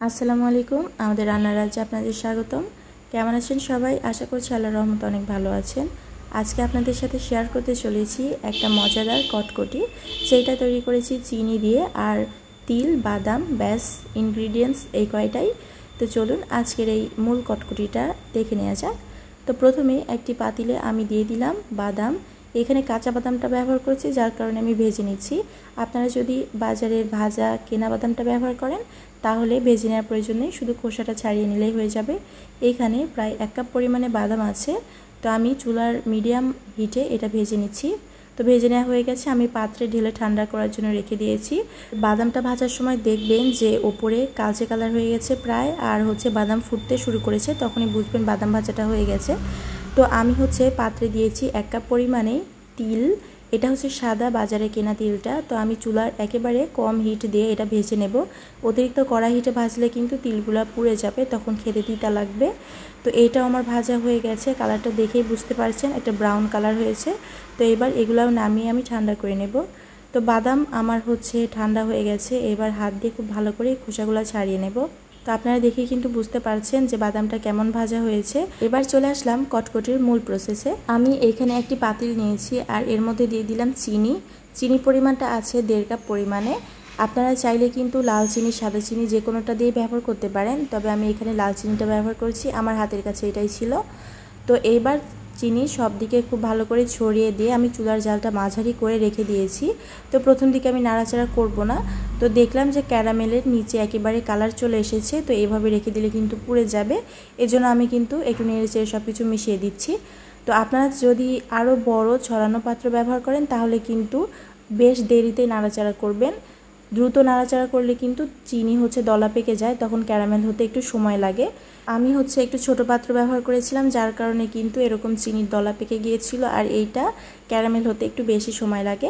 আসসালামু আলাইকুম। আমাদের রান্নার রাজ্যে আপনাদের স্বাগতম। কেমন আছেন সবাই? আশা করছি আল্লাহর রহমতে অনেক ভালো আছেন। আজকে আপনাদের সাথে শেয়ার করতে চলেছি একটা মজাদার কটকটি, যেটা তৈরি করেছি চিনি দিয়ে আর তিল, বাদাম, ব্যাস ইনগ্রিডিয়েন্টস এই কয়টাই। তো চলুন আজকের এই মূল কটকটিটা দেখে নেওয়া যাক। তো প্রথমে একটি পাতিলে আমি দিয়ে দিলাম বাদাম। এখানে কাঁচা বাদামটা ব্যবহার করেছি, যার কারণে আমি ভেজে নিচ্ছি। আপনারা যদি বাজারের ভাজা কেনা বাদামটা ব্যবহার করেন তাহলে ভেজে নেওয়ার প্রয়োজন নেই, শুধু খোসাটা ছাড়িয়ে নিলেই হয়ে যাবে। এখানে প্রায় 1 কাপ পরিমাণে বাদাম আছে। তো আমি চুলার মিডিয়াম হিটে এটা ভেজে নিচ্ছি। তো ভেজে নেওয়া হয়ে গেছে, আমি পাত্রে ঢেলে ঠান্ডা করার জন্য রেখে দিয়েছি। বাদামটা ভাজার সময় দেখবেন যে ওপরে কালচে কালার হয়ে গেছে প্রায়, আর বাদাম ফুটতে শুরু করেছে, তখনই বুঝবেন বাদাম ভাজাটা হয়ে গেছে। তো আমি পাত্রে দিয়েছি 1 কাপ পরিমাণে তিল। এটা সাদা বাজারে কেনা তিলটা। তো আমি চুলার একেবারে কম হিট দিয়ে এটা ভেজে নেব। অতিরিক্ত কড়া হিটে ভাজলে কিন্তু তিলগুলা পুড়ে যাবে, তখন খেতে তিতা লাগবে। তো এইটাও আমার ভাজা হয়ে গেছে, কালারটা দেখেই বুঝতে পারছেন একটা ব্রাউন কালার হয়েছে। তো এবার এগুলাও নামিয়ে আমি ঠান্ডা করে নেব। তো বাদাম আমার ঠান্ডা হয়ে গেছে, এবার হাত দিয়ে খুব ভালো করে খোসাগুলো ছাড়িয়ে নেব। তো আপনারা দেখেই কিন্তু বুঝতে পারছেন যে বাদামটা কেমন ভাজা হয়েছে। এবার চলে আসলাম কটকটির মূল প্রসেসে। আমি এখানে একটি পাতিল নিয়েছি আর এর মধ্যে দিয়ে দিলাম চিনি। চিনি পরিমাণটা আছে 1.5 কাপ পরিমাণে। আপনারা চাইলে কিন্তু লাল চিনি, সাদা চিনি যে কোনোটা দিয়ে ব্যবহার করতে পারেন, তবে আমি এখানে লাল চিনিটা ব্যবহার করছি, আমার হাতের কাছে এটাই ছিল। তো এইবার চিনি সব দিকে খুব ভালো করে ছড়িয়ে দিয়ে আমি চুলার জালটা মাঝারি করে রেখে দিয়েছি। তো প্রথম দিকে আমি নাড়াচাড়া করব না। তো দেখলাম যে ক্যারামেলের নিচে একেবারে কালার চলে এসেছে, তো এইভাবে রেখে দিলে কিন্তু পুড়ে যাবে। এজন্য আমি কিন্তু একটু নেড়েচেড়ে সব কিছু মিশিয়ে দিচ্ছি। তো আপনারা যদি আরও বড় ছড়ানো পাত্র ব্যবহার করেন তাহলে কিন্তু বেশ দেরিতে নাড়াচাড়া করবেন। দ্রুত নাড়াচাড়া করলে কিন্তু চিনি দলা পেকে যায়, তখন ক্যারামেল হতে একটু সময় লাগে। আমি একটু ছোট পাত্র ব্যবহার করেছিলাম, যার কারণে কিন্তু এরকম চিনির দলা পেকে গিয়েছিল, আর এইটা ক্যারামেল হতে একটু বেশি সময় লাগে।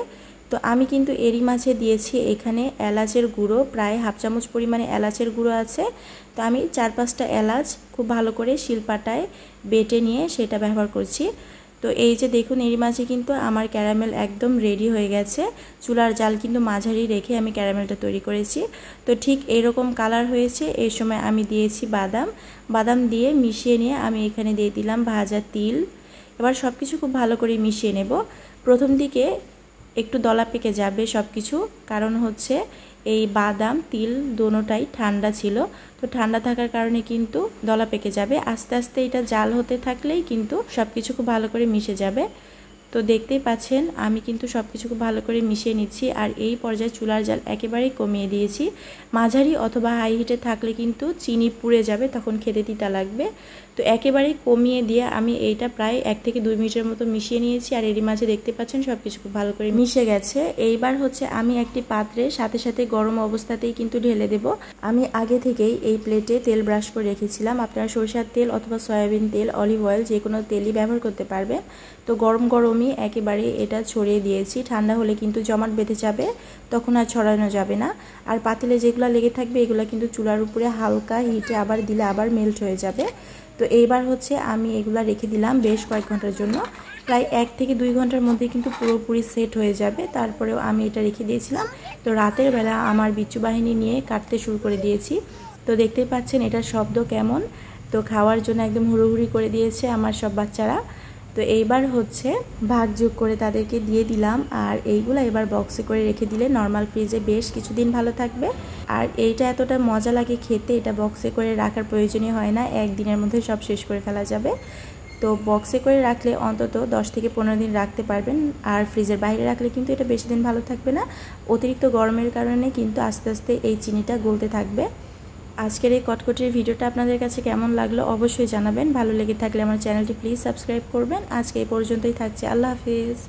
তো আমি কিন্তু এরই মাঝে দিয়েছি এখানে এলাচের গুঁড়ো, প্রায় 1/2 চামচ পরিমাণে এলাচের গুঁড়ো আছে। তো আমি 4-5টা এলাচ খুব ভালো করে শিলপাটায় বেটে নিয়ে সেটা ব্যবহার করছি। তো এই যে দেখুন, এরই মাঝে কিন্তু আমার ক্যারামেল একদম রেডি হয়ে গেছে। চুলার জাল কিন্তু মাঝারি রেখে আমি ক্যারামেলটা তৈরি করেছি। তো ঠিক এইরকম কালার হয়েছে। এই সময় আমি দিয়েছি বাদাম দিয়ে মিশিয়ে নিয়ে আমি এখানে দিয়ে দিলাম ভাজা তিল। এবার সব কিছু খুব ভালো করে মিশিয়ে নেব। প্রথম দিকে একটু দলা পেকে যাবে সব কিছু, কারণ এই বাদাম তিল দোনোটাই ঠান্ডা ছিল। তো ঠান্ডা থাকার কারণে কিন্তু দলা পেকে যাবে। আস্তে আস্তে এটা জাল হতে থাকলেই কিন্তু সব কিছু খুব ভালো করে মিশে যাবে। তো দেখতেই পাচ্ছেন আমি কিন্তু সব কিছু খুব ভালো করে মিশিয়ে নিচ্ছি। আর এই পর্যায়ে চুলার জাল একেবারেই কমিয়ে দিয়েছি। মাঝারি অথবা হাই হিটে থাকলে কিন্তু চিনি পুড়ে যাবে, তখন খেতে তিতা লাগবে। তো একেবারেই কমিয়ে দিয়ে আমি এইটা প্রায় 1 থেকে 2 মিনিটের মতো মিশিয়ে নিয়েছি। আর এরই মাঝে দেখতে পাচ্ছেন সব কিছু খুব ভালো করে মিশে গেছে। এইবার আমি একটি পাত্রে সাথে সাথে গরম অবস্থাতেই কিন্তু ঢেলে দেব। আমি আগে থেকেই এই প্লেটে তেল ব্রাশ করে রেখেছিলাম। আপনারা সরিষার তেল অথবা সয়াবিন তেল, অলিভ অয়েল যে কোনো তেলই ব্যবহার করতে পারবেন। তো গরমই একেবারে এটা ছড়িয়ে দিয়েছি। ঠান্ডা হলে কিন্তু জমাট বেঁধে যাবে, তখন আর ছড়ানো যাবে না। আর পাতিলে যেগুলো লেগে থাকবে এগুলো কিন্তু চুলার উপরে হালকা হিটে আবার দিলে আবার মেল্ট হয়ে যাবে। তো এইবার আমি এগুলা রেখে দিলাম বেশ কয়েক ঘন্টার জন্য। প্রায় 1 থেকে 2 ঘন্টার মধ্যে কিন্তু পুরোপুরি সেট হয়ে যাবে। তারপরেও আমি এটা রেখে দিয়েছিলাম। তো রাতের বেলা আমার বিচ্ছু বাহিনী নিয়ে কাটতে শুরু করে দিয়েছি। তো দেখতেই পাচ্ছেন এটার শব্দ কেমন। তো খাওয়ার জন্য একদম হুড়োহুড়ি করে দিয়েছে আমার সব বাচ্চারা। তো এইবার ভাগযোগ করে তাদেরকে দিয়ে দিলাম। আর এইগুলো এবার বক্সে করে রেখে দিলে নর্মাল ফ্রিজে বেশ কিছুদিন ভালো থাকবে। আর এইটা এতটা মজা লাগে খেতে, এটা বক্সে করে রাখার প্রয়োজনই হয় না, একদিনের মধ্যে সব শেষ করে ফেলা যাবে। তো বক্সে করে রাখলে অন্তত 10 থেকে 15 দিন রাখতে পারবেন। আর ফ্রিজের বাইরে রাখলে কিন্তু এটা বেশি দিন ভালো থাকবে না। অতিরিক্ত গরমের কারণে কিন্তু আস্তে আস্তে এই চিনিটা গলতে থাকবে। আজকের এই কটকটির ভিডিওটা আপনাদের কাছে কেমন লাগলো অবশ্যই জানাবেন। ভালো লেগে থাকলে আমার চ্যানেলটি প্লিজ সাবস্ক্রাইব করবেন। আজকে এই পর্যন্তই থাকছে। আল্লাহ হাফিজ।